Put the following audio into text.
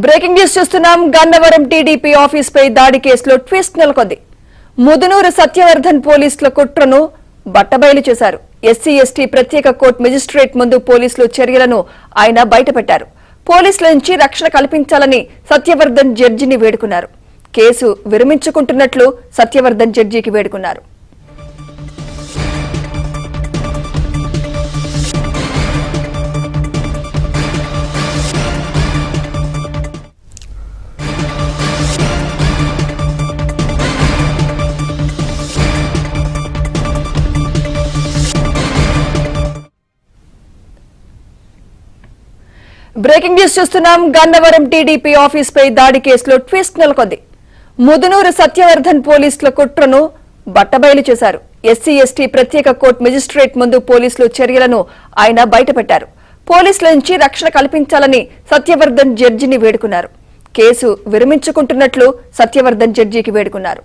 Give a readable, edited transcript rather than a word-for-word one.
Breaking news చూస్తున్నాం. Gannavaram TDP office పై దాడి కేసులో ట్విస్ట్ నెలకొంది. ముదునూరు సత్యవర్ధన్ పోలీసుల కుట్రను బట్టబయలు చేశారు. ఎస్సీ ఎస్టీ ప్రత్యేక కోర్టు మెజిస్ట్రేట్ ముందు పోలీసులు చర్యలను ఆయన బయటపెట్టారు. పోలీసుల నుంచి రక్షణ కల్పించాలని సత్యవర్ధన్ జడ్జిని వేడుకున్నారు. కేసు విరమించుకుంటున్నట్లు సత్యవర్ధన్ జడ్జికి వేడుకున్నారు. బ్రేకింగ్ న్యూస్ చూస్తున్నాం. గన్నవరం టీడీపీ ఆఫీస్ పై దాడి కేసులో ట్విస్ట్ నెలకొంది. ముదునూరు సత్యవర్ధన్ పోలీసుల కుట్రను బట్టబయలు చేశారు. ఎస్సీ ఎస్టీ ప్రత్యేక కోర్టు మెజిస్ట్రేట్ ముందు పోలీసులు చర్యలను ఆయన బయటపెట్టారు. పోలీసుల నుంచి రక్షణ కల్పించాలని సత్యవర్ధన్ జడ్జిని వేడుకున్నారు. కేసు విరమించుకుంటున్నట్లు సత్యవర్ధన్ జడ్జికి వేడుకున్నారు.